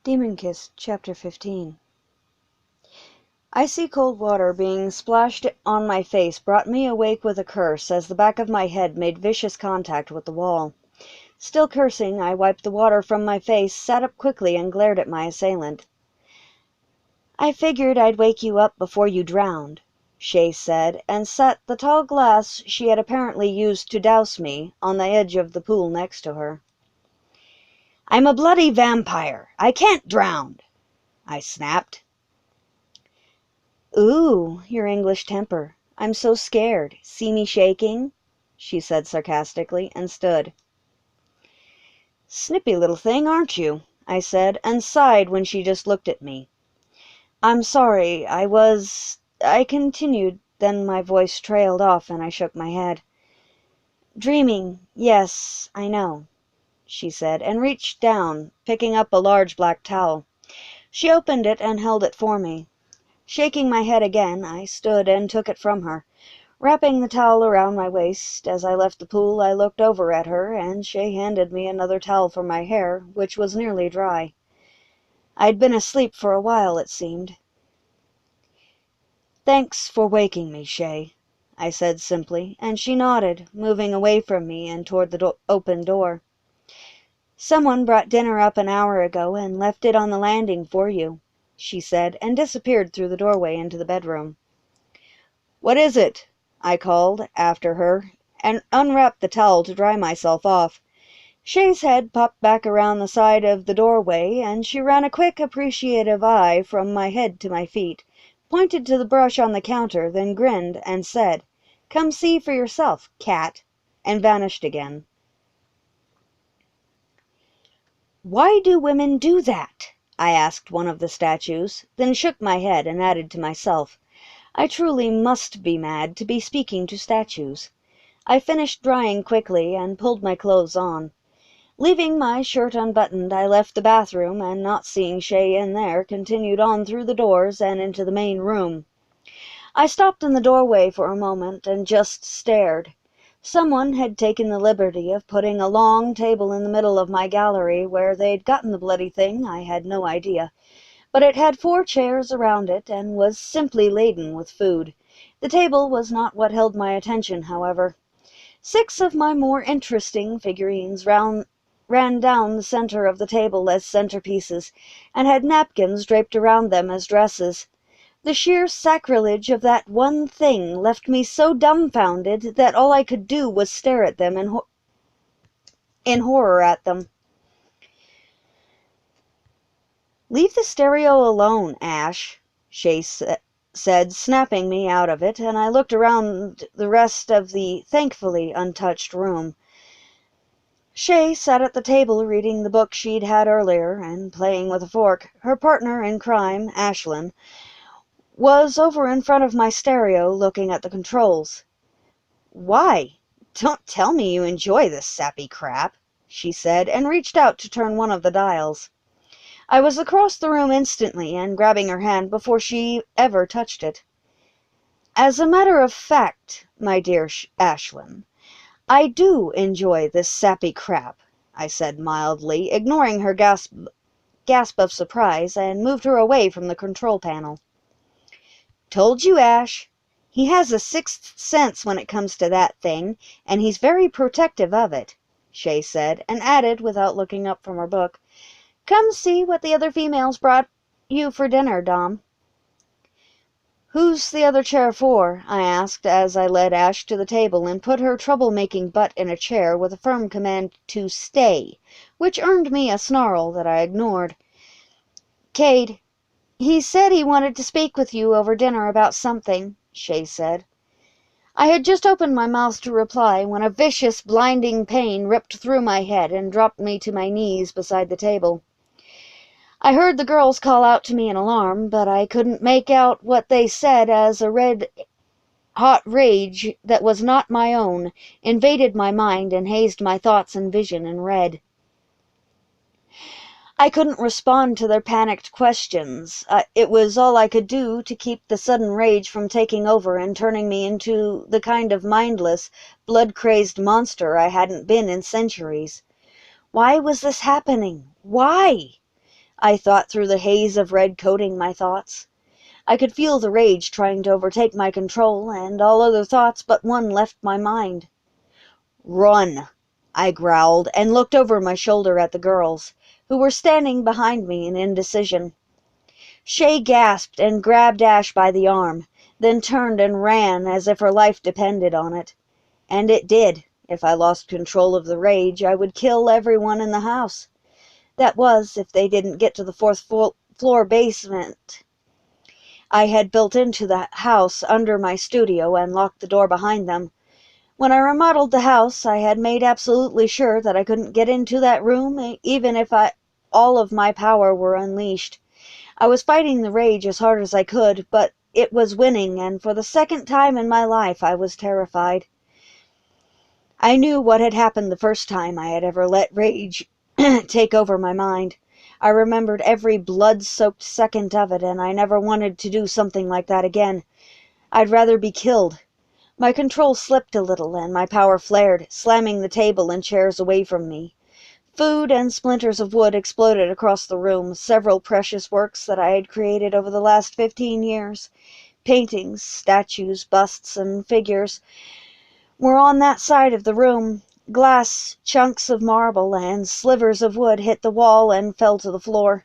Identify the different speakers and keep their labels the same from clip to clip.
Speaker 1: Demon Kiss, Chapter 15. Icy cold water being splashed on my face brought me awake with a curse as the back of my head made vicious contact with the wall. Still cursing, I wiped the water from my face, sat up quickly, and glared at my assailant. "I figured I'd wake you up before you drowned," Shay said, and set the tall glass she had apparently used to douse me on the edge of the pool next to her. "I'm a bloody vampire. I can't drown," I snapped. "Ooh, your English temper. I'm so scared. See me shaking?" she said sarcastically, and stood. "Snippy little thing, aren't you?" I said, and sighed when she just looked at me. "I'm sorry, I continued, then my voice trailed off and I shook my head. "Dreaming, yes, I know," she said, and reached down, picking up a large black towel. She opened it and held it for me. Shaking my head again, I stood and took it from her. Wrapping the towel around my waist, as I left the pool, I looked over at her, and she handed me another towel for my hair, which was nearly dry. I'd been asleep for a while, it seemed. "Thanks for waking me, Shay," I said simply, and she nodded, moving away from me and toward the open door. "Someone brought dinner up an hour ago and left it on the landing for you," she said, and disappeared through the doorway into the bedroom. "What is it?" I called after her, and unwrapped the towel to dry myself off. Shay's head popped back around the side of the doorway, and she ran a quick, appreciative eye from my head to my feet, pointed to the brush on the counter, then grinned and said, "Come see for yourself, cat," and vanished again. "Why do women do that?" I asked one of the statues, then shook my head and added to myself, "I truly must be mad to be speaking to statues." I finished drying quickly and pulled my clothes on. Leaving my shirt unbuttoned, I left the bathroom, and not seeing Shay in there, continued on through the doors and into the main room. I stopped in the doorway for a moment and just stared. Someone had taken the liberty of putting a long table in the middle of my gallery. Where they'd gotten the bloody thing, I had no idea. But it had 4 chairs around it and was simply laden with food. The table was not what held my attention, however. 6 of my more interesting figurines ran down the center of the table as centerpieces, and had napkins draped around them as dresses. The sheer sacrilege of that one thing left me so dumbfounded that all I could do was stare at them in horror at them. "Leave the stereo alone, Ash," Shay said, snapping me out of it, and I looked around the rest of the thankfully untouched room. Shay sat at the table reading the book she'd had earlier and playing with a fork. Her partner in crime, Ashlyn, was over in front of my stereo looking at the controls. "Why, don't tell me you enjoy this sappy crap," she said, and reached out to turn one of the dials. I was across the room instantly and grabbing her hand before she ever touched it. "As a matter of fact, my dear Ashlyn, I do enjoy this sappy crap," I said mildly, ignoring her gasp of surprise, and moved her away from the control panel. "Told you, Ash. He has a 6th sense when it comes to that thing, and he's very protective of it," Shay said, and added, without looking up from her book, "Come see what the other females brought you for dinner, Dom." "Who's the other chair for?" I asked as I led Ash to the table and put her trouble-making butt in a chair with a firm command to stay, which earned me a snarl that I ignored. "Cade. He said he wanted to speak with you over dinner about something," Shay said. I had just opened my mouth to reply when a vicious, blinding pain ripped through my head and dropped me to my knees beside the table. I heard the girls call out to me in alarm, but I couldn't make out what they said as a red-hot rage that was not my own invaded my mind and hazed my thoughts and vision in red. I couldn't respond to their panicked questions. It was all I could do to keep the sudden rage from taking over and turning me into the kind of mindless, blood-crazed monster I hadn't been in centuries. Why was this happening? Why? I thought through the haze of red coating my thoughts. I could feel the rage trying to overtake my control, and all other thoughts but one left my mind. "Run!" I growled, and looked over my shoulder at the girls, who were standing behind me in indecision. Shay gasped and grabbed Ash by the arm, then turned and ran as if her life depended on it. And it did. If I lost control of the rage, I would kill everyone in the house. That was, if they didn't get to the fourth-floor basement I had built into the house under my studio and locked the door behind them. When I remodeled the house, I had made absolutely sure that I couldn't get into that room, even if all of my power were unleashed. I was fighting the rage as hard as I could, but it was winning, and for the second time in my life I was terrified. I knew what had happened the first time I had ever let rage take over my mind. I remembered every blood-soaked second of it, and I never wanted to do something like that again. I'd rather be killed. My control slipped a little, and my power flared, slamming the table and chairs away from me. Food and splinters of wood exploded across the room, several precious works that I had created over the last 15 years. Paintings, statues, busts, and figures were on that side of the room. Glass, chunks of marble, and slivers of wood hit the wall and fell to the floor.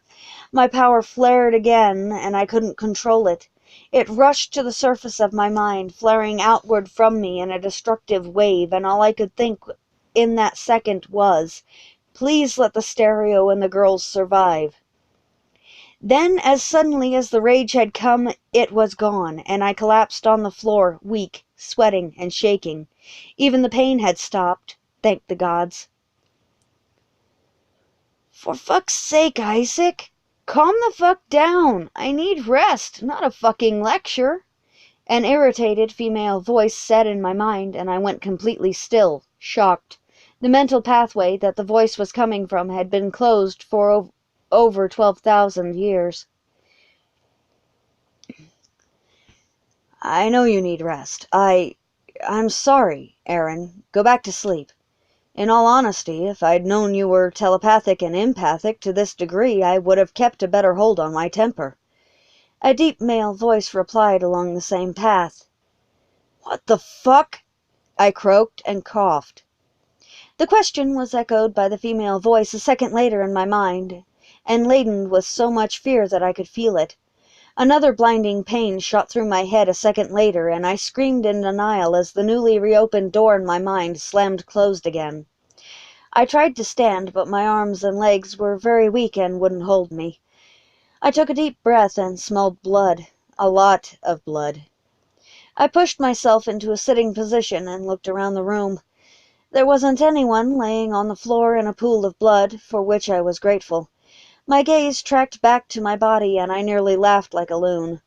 Speaker 1: My power flared again, and I couldn't control it. It rushed to the surface of my mind, flaring outward from me in a destructive wave, and all I could think in that second was, "Please let the stereo and the girls survive." Then, as suddenly as the rage had come, it was gone, and I collapsed on the floor, weak, sweating, and shaking. Even the pain had stopped, thank the gods. "For fuck's sake, Isaac! Calm the fuck down! I need rest, not a fucking lecture!" An irritated female voice said in my mind, and I went completely still, shocked. The mental pathway that the voice was coming from had been closed for over 12,000 years. "I know you need rest. I'm sorry, Aaron. Go back to sleep. In all honesty, if I'd known you were telepathic and empathic to this degree, I would have kept a better hold on my temper." A deep male voice replied along the same path. "What the fuck?" I croaked and coughed. The question was echoed by the female voice a second later in my mind, and laden with so much fear that I could feel it. Another blinding pain shot through my head a second later, and I screamed in denial as the newly reopened door in my mind slammed closed again. I tried to stand, but my arms and legs were very weak and wouldn't hold me. I took a deep breath and smelled blood. A lot of blood. I pushed myself into a sitting position and looked around the room. There wasn't anyone laying on the floor in a pool of blood, for which I was grateful. My gaze tracked back to my body, and I nearly laughed like a loon.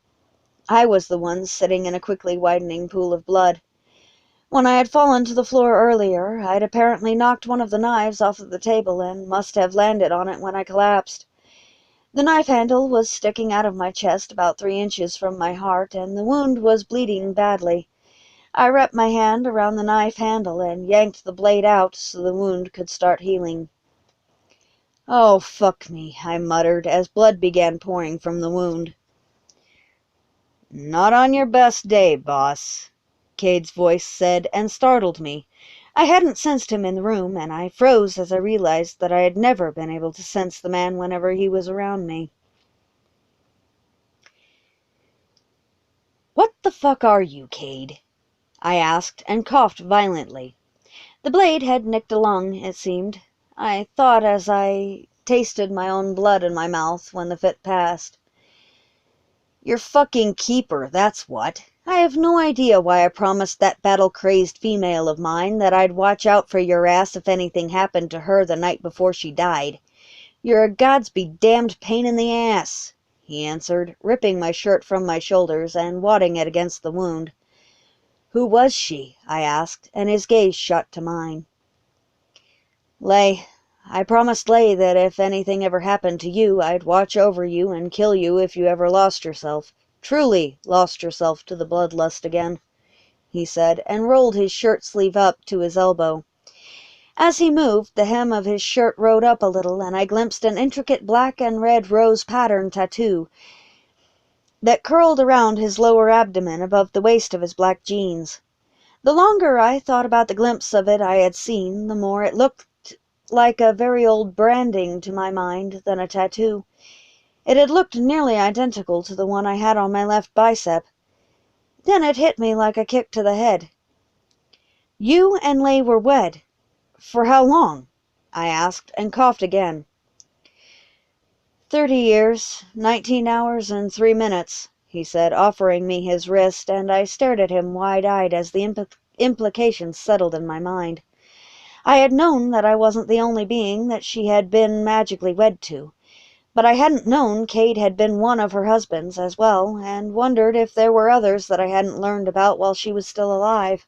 Speaker 1: I was the one sitting in a quickly widening pool of blood. When I had fallen to the floor earlier, I'd apparently knocked one of the knives off of the table and must have landed on it when I collapsed. The knife handle was sticking out of my chest about 3 inches from my heart, and the wound was bleeding badly. I wrapped my hand around the knife handle and yanked the blade out so the wound could start healing. "Oh, fuck me," I muttered as blood began pouring from the wound. "Not on your best day, boss," Cade's voice said, and startled me. I hadn't sensed him in the room, and I froze as I realized that I had never been able to sense the man whenever he was around me. "What the fuck are you, Cade?" I asked, and coughed violently. The blade had nicked a lung, it seemed. I thought as I tasted my own blood in my mouth when the fit passed. "Your fucking keeper, that's what. I have no idea why I promised that battle-crazed female of mine that I'd watch out for your ass if anything happened to her the night before she died. You're a gods-be-damned pain in the ass," he answered, ripping my shirt from my shoulders and wadding it against the wound. "Who was she?" I asked, and his gaze shot to mine. "Lay. I promised Lay that if anything ever happened to you, I'd watch over you and kill you if you ever lost yourself. Truly lost yourself to the bloodlust again," he said, and rolled his shirt sleeve up to his elbow. As he moved, the hem of his shirt rode up a little, and I glimpsed an intricate black and red rose pattern tattoo that curled around his lower abdomen above the waist of his black jeans. The longer I thought about the glimpse of it I had seen, the more it looked like a very old branding to my mind than a tattoo. It had looked nearly identical to the one I had on my left bicep. Then it hit me like a kick to the head. "You and Lay were wed. For how long?" I asked, and coughed again. 30 years, 19 hours, and 3 minutes, he said, offering me his wrist, and I stared at him wide-eyed as the implications settled in my mind. I had known that I wasn't the only being that she had been magically wed to, but I hadn't known Cade had been one of her husbands as well, and wondered if there were others that I hadn't learned about while she was still alive.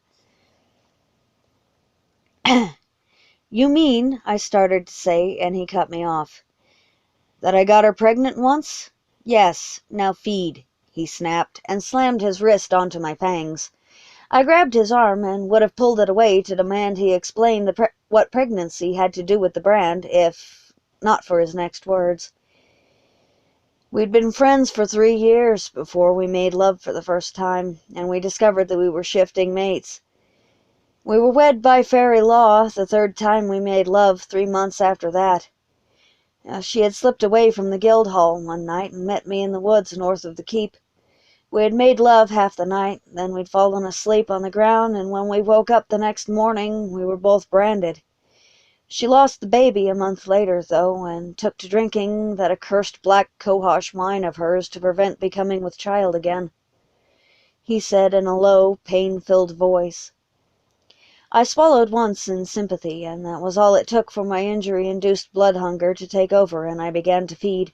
Speaker 1: "You mean," I started to say, and he cut me off. "That I got her pregnant once? Yes, now feed," he snapped, and slammed his wrist onto my fangs. I grabbed his arm and would have pulled it away to demand he explain what pregnancy had to do with the brand, if not for his next words. "We'd been friends for 3 years before we made love for the first time, and we discovered that we were shifting mates. We were wed by fairy law the 3rd time we made love 3 months after that. She had slipped away from the guild hall one night and met me in the woods north of the keep. We had made love half the night, then we'd fallen asleep on the ground, and when we woke up the next morning we were both branded. She lost the baby a month later, though, and took to drinking that accursed black cohosh wine of hers to prevent becoming with child again," he said in a low, pain-filled voice. I swallowed once in sympathy, and that was all it took for my injury-induced blood hunger to take over, and I began to feed.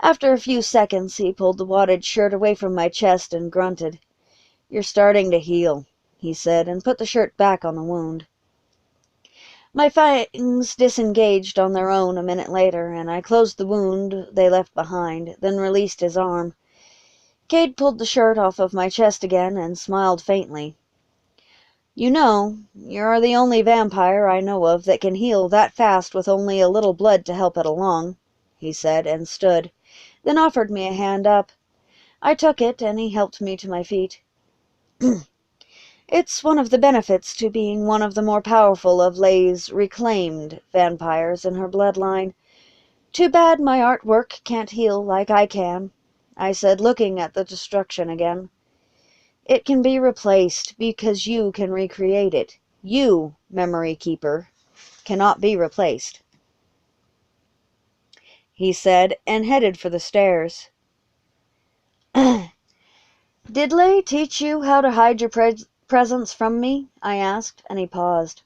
Speaker 1: After a few seconds, he pulled the wadded shirt away from my chest and grunted. "You're starting to heal," he said, and put the shirt back on the wound. My fangs disengaged on their own a minute later, and I closed the wound they left behind, then released his arm. Cade pulled the shirt off of my chest again and smiled faintly. "You know, you're the only vampire I know of that can heal that fast with only a little blood to help it along," he said, and stood, then offered me a hand up. I took it, and he helped me to my feet. "It's one of the benefits to being one of the more powerful of Lay's reclaimed vampires in her bloodline. Too bad my artwork can't heal like I can," I said, looking at the destruction again. "It can be replaced because you can recreate it. You, Memory Keeper, cannot be replaced," he said, and headed for the stairs. "Did Lay teach you how to hide your presence from me?" I asked, and he paused.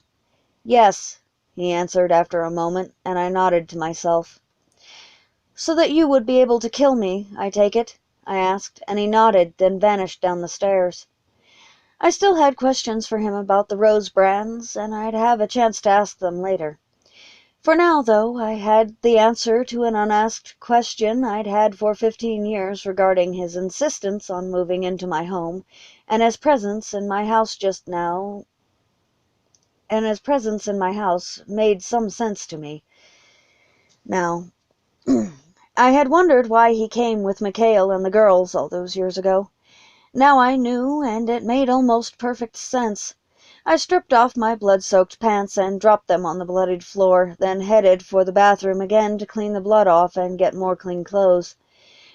Speaker 1: "Yes," he answered after a moment, and I nodded to myself. "So that you would be able to kill me, I take it?" I asked, and he nodded, then vanished down the stairs. I still had questions for him about the rose brands, and I'd have a chance to ask them later. For now, though, I had the answer to an unasked question I'd had for 15 years regarding his insistence on moving into my home, and his presence in my house made some sense to me. Now, I had wondered why he came with Mikhail and the girls all those years ago. Now I knew, and it made almost perfect sense. I stripped off my blood-soaked pants and dropped them on the bloodied floor, then headed for the bathroom again to clean the blood off and get more clean clothes.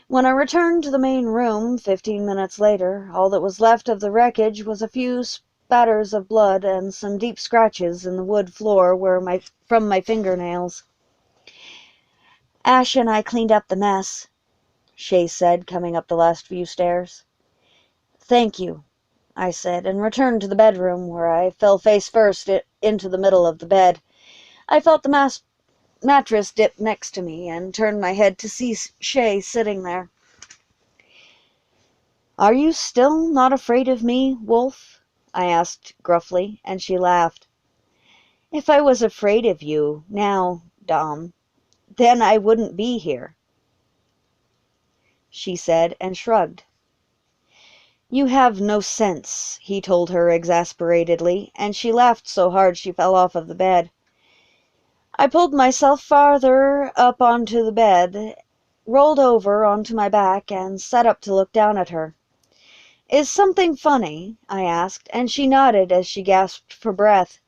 Speaker 1: When I returned to the main room 15 minutes later, all that was left of the wreckage was a few spatters of blood and some deep scratches in the wood floor from my fingernails. "Ash and I cleaned up the mess," Shay said, coming up the last few stairs. "Thank you," I said, and returned to the bedroom, where I fell face first into the middle of the bed. I felt the mattress dip next to me, and turned my head to see Shay sitting there. "Are you still not afraid of me, Wolf?" I asked gruffly, and she laughed. "If I was afraid of you, now, Dom, then I wouldn't be here," she said, and shrugged. "You have no sense," he told her exasperatedly, and she laughed so hard she fell off of the bed. I pulled myself farther up onto the bed, rolled over onto my back, and sat up to look down at her. "Is something funny?" I asked, and she nodded as she gasped for breath.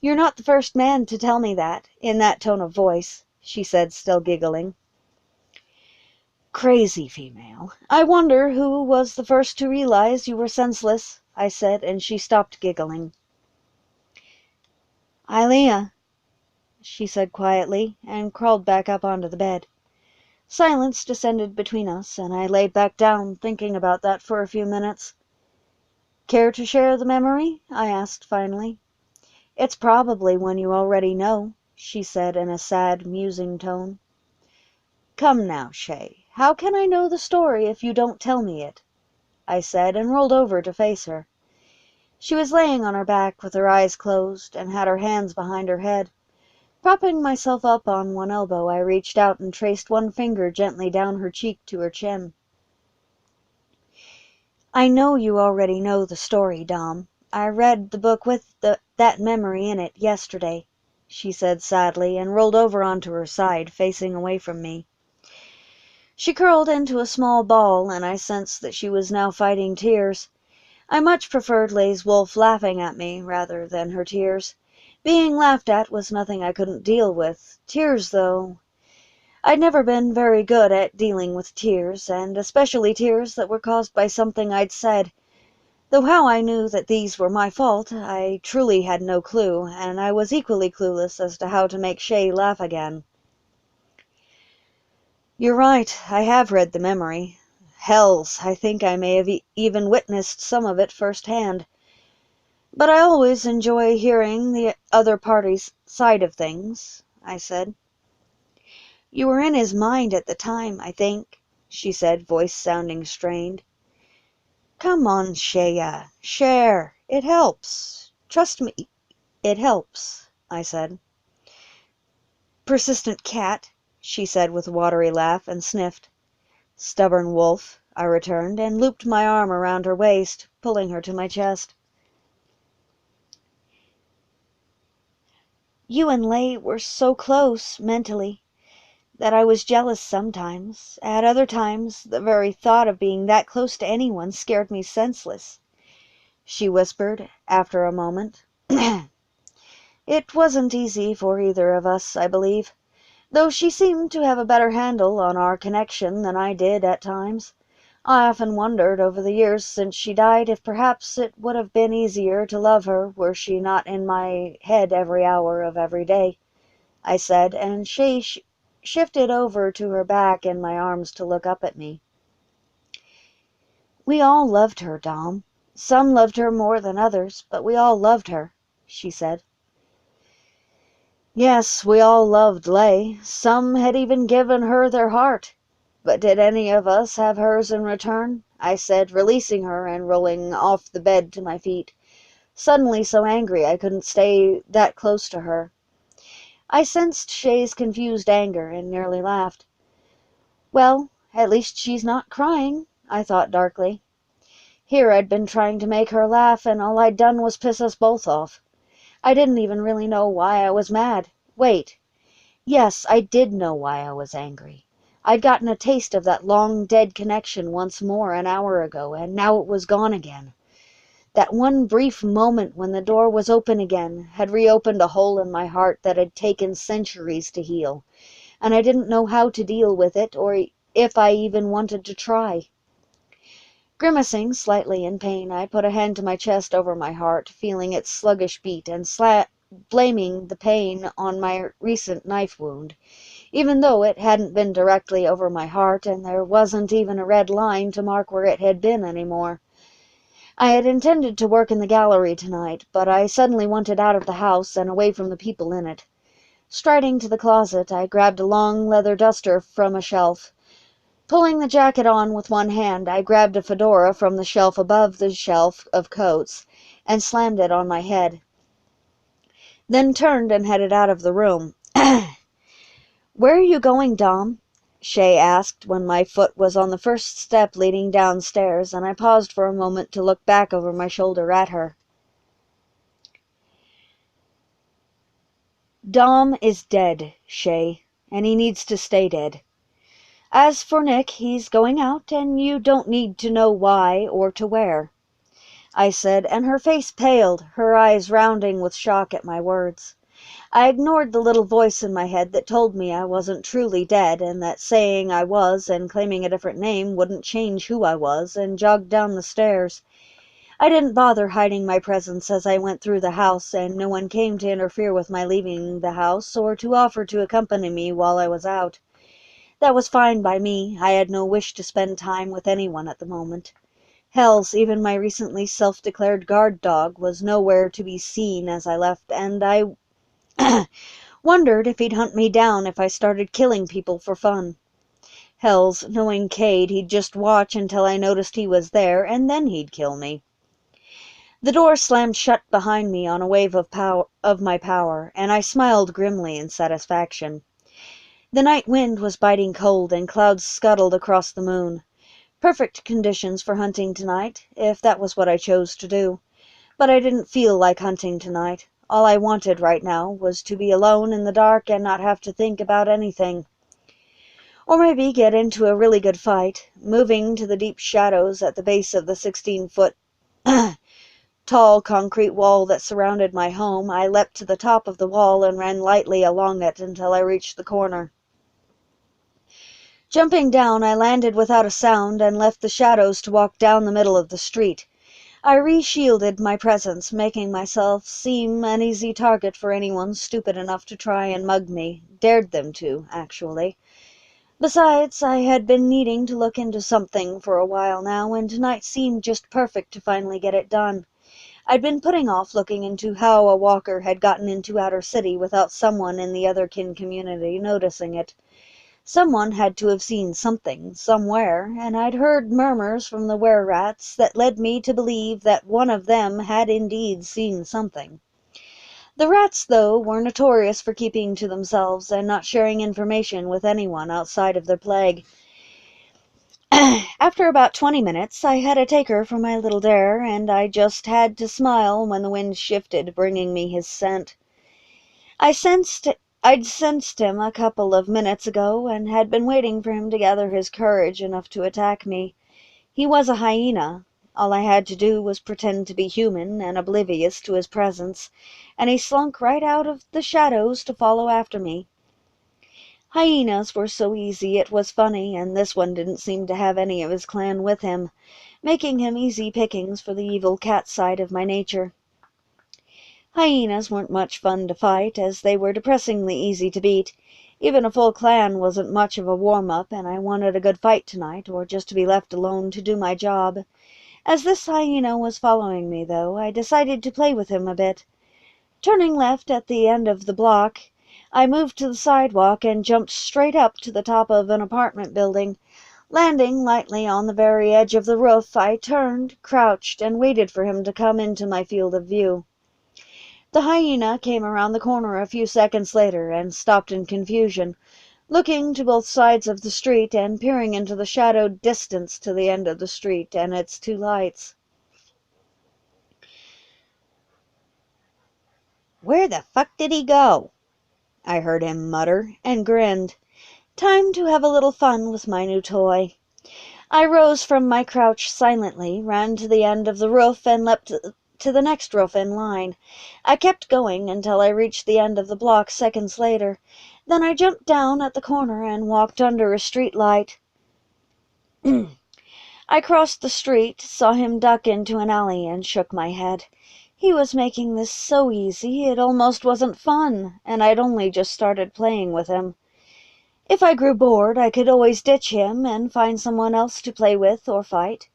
Speaker 1: "You're not the first man to tell me that, in that tone of voice," she said, still giggling. "Crazy female. I wonder who was the first to realize you were senseless," I said, and she stopped giggling. "Ailea," she said quietly, and crawled back up onto the bed. Silence descended between us, and I laid back down, thinking about that for a few minutes. "Care to share the memory?" I asked finally. "It's probably one you already know," she said in a sad, musing tone. "Come now, Shay, how can I know the story if you don't tell me it?" I said, and rolled over to face her. She was laying on her back with her eyes closed, and had her hands behind her head. Propping myself up on one elbow, I reached out and traced one finger gently down her cheek to her chin. "I know you already know the story, Dom. I read the book with that memory in it yesterday," she said sadly, and rolled over onto her side, facing away from me. She curled into a small ball, and I sensed that she was now fighting tears. I much preferred Lay's wolf laughing at me rather than her tears. Being laughed at was nothing I couldn't deal with. Tears, though, I'd never been very good at dealing with tears, and especially tears that were caused by something I'd said. Though how I knew that these were my fault, I truly had no clue, and I was equally clueless as to how to make Shay laugh again. "You're right, I have read the memory. Hells, I think I may have even witnessed some of it firsthand. But I always enjoy hearing the other party's side of things," I said. "You were in his mind at the time, I think," she said, voice sounding strained. "Come on, Shaya, share. It helps. Trust me, it helps," I said. "Persistent cat," she said with a watery laugh, and sniffed. "Stubborn wolf," I returned, and looped my arm around her waist, pulling her to my chest. "You and Lay were so close, mentally, that I was jealous sometimes. At other times, the very thought of being that close to anyone scared me senseless," she whispered, after a moment. "It wasn't easy for either of us, I believe, though she seemed to have a better handle on our connection than I did at times. I often wondered over the years since she died if perhaps it would have been easier to love her were she not in my head every hour of every day," I said, and she shifted over to her back in my arms to look up at me. "We all loved her, Dom. Some loved her more than others, but we all loved her," she said. "Yes, we all loved Lay. Some had even given her their heart. But did any of us have hers in return?" I said, releasing her and rolling off the bed to my feet, suddenly so angry I couldn't stay that close to her. I sensed Shay's confused anger and nearly laughed. "Well, at least she's not crying," I thought darkly. Here I'd been trying to make her laugh, and all I'd done was piss us both off. I didn't even really know why I was mad. Wait. Yes, I did know why I was angry. I'd gotten a taste of that long-dead connection once more an hour ago, and now it was gone again. That one brief moment when the door was open again had reopened a hole in my heart that had taken centuries to heal, and I didn't know how to deal with it, or if I even wanted to try. Grimacing slightly in pain, I put a hand to my chest over my heart, feeling its sluggish beat, and blaming the pain on my recent knife wound, even though it hadn't been directly over my heart, and there wasn't even a red line to mark where it had been anymore. I had intended to work in the gallery tonight, but I suddenly wanted out of the house and away from the people in it. Striding to the closet, I grabbed a long leather duster from a shelf. Pulling the jacket on with one hand, I grabbed a fedora from the shelf above the shelf of coats and slammed it on my head, then turned and headed out of the room. "Where are you going, Dom?" Shay asked when my foot was on the first step leading downstairs, and I paused for a moment to look back over my shoulder at her. Dom is dead, Shay, and he needs to stay dead. As for Nick, he's going out, and you don't need to know why or to where," I said, and her face paled, her eyes rounding with shock at my words. I ignored the little voice in my head that told me I wasn't truly dead, and that saying I was and claiming a different name wouldn't change who I was, and jogged down the stairs. I didn't bother hiding my presence as I went through the house, and no one came to interfere with my leaving the house or to offer to accompany me while I was out. That was fine by me. I had no wish to spend time with anyone at the moment. Hells, even my recently self-declared guard dog was nowhere to be seen as I left, and I wondered if he'd hunt me down if I started killing people for fun. Hells, knowing Cade, he'd just watch until I noticed he was there, and then he'd kill me. The door slammed shut behind me on a wave of my power, and I smiled grimly in satisfaction. The night wind was biting cold, and clouds scuttled across the moon. Perfect conditions for hunting tonight, if that was what I chose to do. But I didn't feel like hunting tonight. All I wanted right now was to be alone in the dark and not have to think about anything. Or maybe get into a really good fight. Moving to the deep shadows at the base of the 16-foot tall concrete wall that surrounded my home, I leapt to the top of the wall and ran lightly along it until I reached the corner. Jumping down, I landed without a sound and left the shadows to walk down the middle of the street. I re-shielded my presence, making myself seem an easy target for anyone stupid enough to try and mug me. Dared them to, actually. Besides, I had been needing to look into something for a while now, and tonight seemed just perfect to finally get it done. I'd been putting off looking into how a walker had gotten into Outer City without someone in the otherkin community noticing it. Someone had to have seen something, somewhere, and I'd heard murmurs from the were-rats that led me to believe that one of them had indeed seen something. The rats, though, were notorious for keeping to themselves and not sharing information with anyone outside of their plague. After about 20 minutes, I had a taker for my little dare, and I just had to smile when the wind shifted, bringing me his scent. I'd sensed him a couple of minutes ago, and had been waiting for him to gather his courage enough to attack me. He was a hyena. All I had to do was pretend to be human and oblivious to his presence, and he slunk right out of the shadows to follow after me. Hyenas were so easy it was funny, and this one didn't seem to have any of his clan with him, making him easy pickings for the evil cat side of my nature. Hyenas weren't much fun to fight, as they were depressingly easy to beat. Even a full clan wasn't much of a warm-up, and I wanted a good fight tonight, or just to be left alone to do my job. As this hyena was following me, though, I decided to play with him a bit. Turning left at the end of the block, I moved to the sidewalk and jumped straight up to the top of an apartment building. Landing lightly on the very edge of the roof, I turned, crouched, and waited for him to come into my field of view. The hyena came around the corner a few seconds later and stopped in confusion, looking to both sides of the street and peering into the shadowed distance to the end of the street and its two lights. "Where the fuck did he go?" I heard him mutter, and grinned. Time to have a little fun with my new toy. I rose from my crouch silently, ran to the end of the roof, and leapt to the next roof in line. I kept going until I reached the end of the block seconds later. Then I jumped down at the corner and walked under a street light. I crossed the street, saw him duck into an alley, and shook my head. He was making this so easy it almost wasn't fun, and I'd only just started playing with him. If I grew bored, I could always ditch him and find someone else to play with or fight.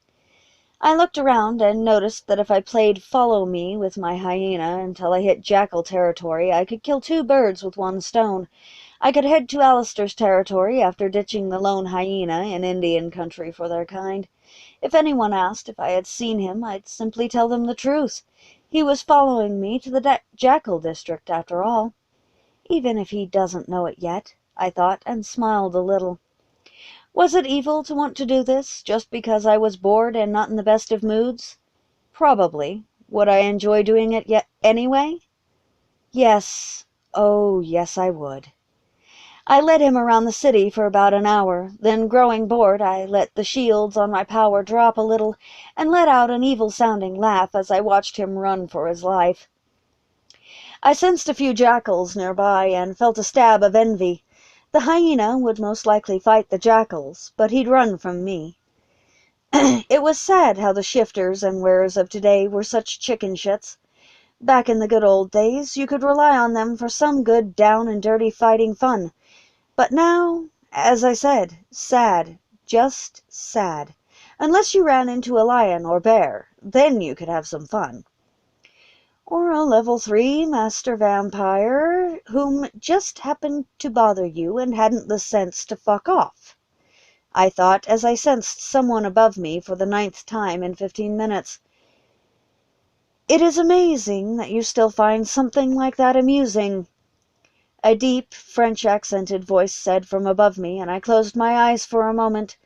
Speaker 1: I looked around and noticed that if I played follow me with my hyena until I hit jackal territory, I could kill two birds with one stone. I could head to Alistair's territory after ditching the lone hyena in Indian country for their kind. If anyone asked if I had seen him, I'd simply tell them the truth. He was following me to the jackal district, after all. Even if he doesn't know it yet, I thought, and smiled a little. Was it evil to want to do this, just because I was bored and not in the best of moods? Probably. Would I enjoy doing it yet anyway? Yes, Oh, yes, I would. I led him around the city for about an hour, then, growing bored, I let the shields on my power drop a little and let out an evil-sounding laugh as I watched him run for his life. I sensed a few jackals nearby and felt a stab of envy. The hyena would most likely fight the jackals, but he'd run from me. It was sad how the shifters and wearers of today were such chicken shits. Back in the good old days, you could rely on them for some good down-and-dirty fighting fun. But now, as I said, sad, just sad. Unless you ran into a lion or bear, then you could have some fun. Or a level 3 master vampire whom just happened to bother you and hadn't the sense to fuck off, I thought as I sensed someone above me for the 9th time in 15 minutes. It is amazing that you still find something like that amusing, a deep, French-accented voice said from above me, and I closed my eyes for a moment.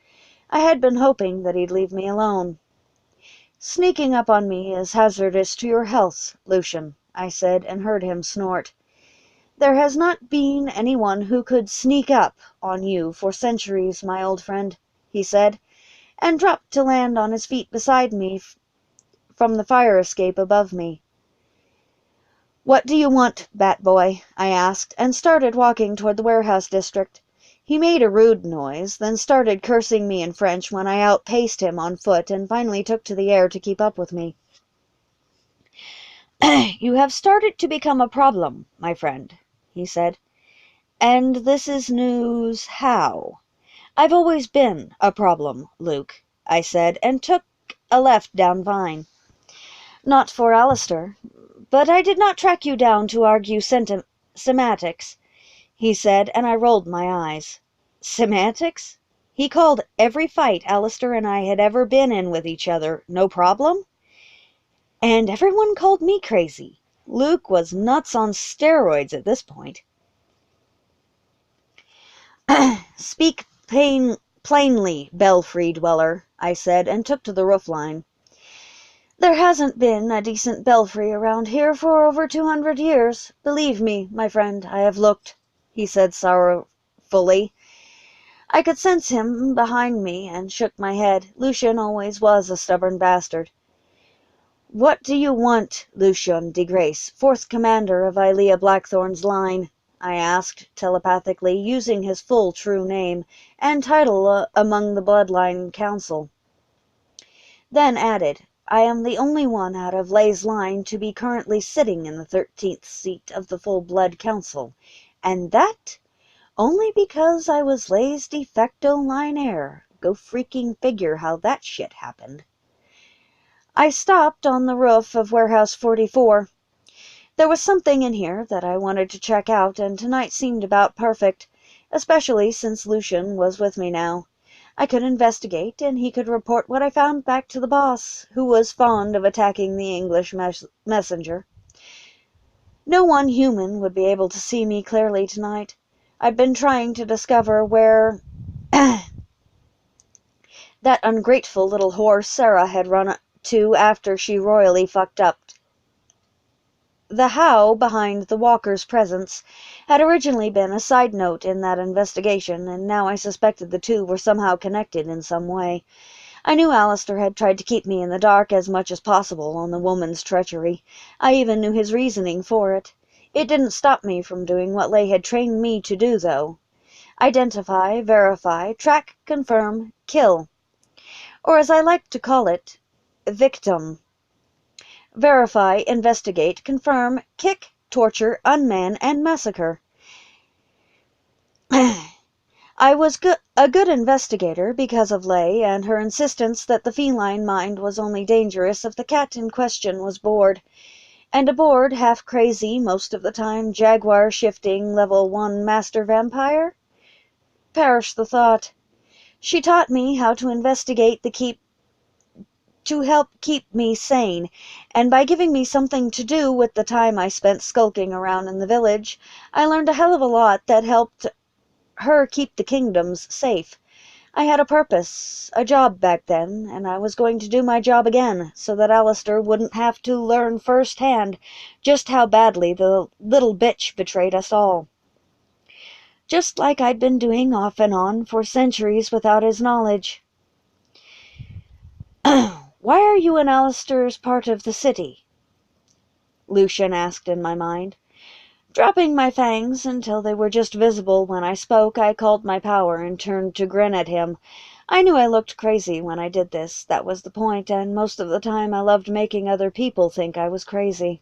Speaker 1: I had been hoping that he'd leave me alone. Sneaking up on me is hazardous to your health, Lucian, I said, and heard him snort. There has not been anyone who could sneak up on you for centuries, my old friend, he said, and dropped to land on his feet beside me from the fire escape above me. What do you want, Bat Boy? I asked, and started walking toward the warehouse district. He made a rude noise, then started cursing me in French when I outpaced him on foot and finally took to the air to keep up with me. You have started to become a problem, my friend, he said. And this is news how? I've always been a problem, Luke, I said, and took a left down Vine. Not for Alistair, but I did not track you down to argue semantics, he said, and I rolled my eyes. Semantics? He called every fight Alistair and I had ever been in with each other no problem? And everyone called me crazy. Luke was nuts on steroids at this point. Speak plainly, Belfry dweller, I said, and took to the roofline. There hasn't been a decent belfry around here for over 200 years. Believe me, my friend, I have looked, he said sorrowfully. I could sense him behind me and shook my head. Lucian always was a stubborn bastard. What do you want, Lucian de Grace, 4th Commander of Ilea Blackthorn's line? I asked telepathically, using his full true name and title among the Bloodline Council. Then added, I am the only one out of Leigh's line to be currently sitting in the 13th seat of the Full Blood Council, and that only because I was Leigh's de facto line heir. Go freaking figure how that shit happened. I stopped on the roof of Warehouse 44. There was something in here that I wanted to check out, and tonight seemed about perfect, especially since Lucian was with me now. I could investigate, and he could report what I found back to the boss, who was fond of attacking the English messenger. No one human would be able to see me clearly tonight. I'd been trying to discover where that ungrateful little whore Sarah had run to after she royally fucked up. The how behind the Walker's presence had originally been a side note in that investigation, and now I suspected the two were somehow connected in some way. I knew Alistair had tried to keep me in the dark as much as possible on the woman's treachery. I even knew his reasoning for it. It didn't stop me from doing what Leigh had trained me to do, though. Identify, verify, track, confirm, kill. Or as I like to call it, victim. Verify, investigate, confirm, kick, torture, unman, and massacre. I was a good investigator because of Leigh and her insistence that the feline mind was only dangerous if the cat in question was bored. And a bored, half-crazy, most of the time jaguar-shifting level 1 master vampire? Perish the thought. She taught me how to investigate to help keep me sane, and by giving me something to do with the time I spent skulking around in the village, I learned a hell of a lot that helped her keep the kingdoms safe. I had a purpose, a job back then, and I was going to do my job again, so that Alistair wouldn't have to learn firsthand just how badly the little bitch betrayed us all. Just like I'd been doing off and on for centuries without his knowledge. "Why are you in Alistair's part of the city?" Lucian asked in my mind. Dropping my fangs until they were just visible when I spoke, I called my power and turned to grin at him. I knew I looked crazy when I did this, that was the point, and most of the time I loved making other people think I was crazy.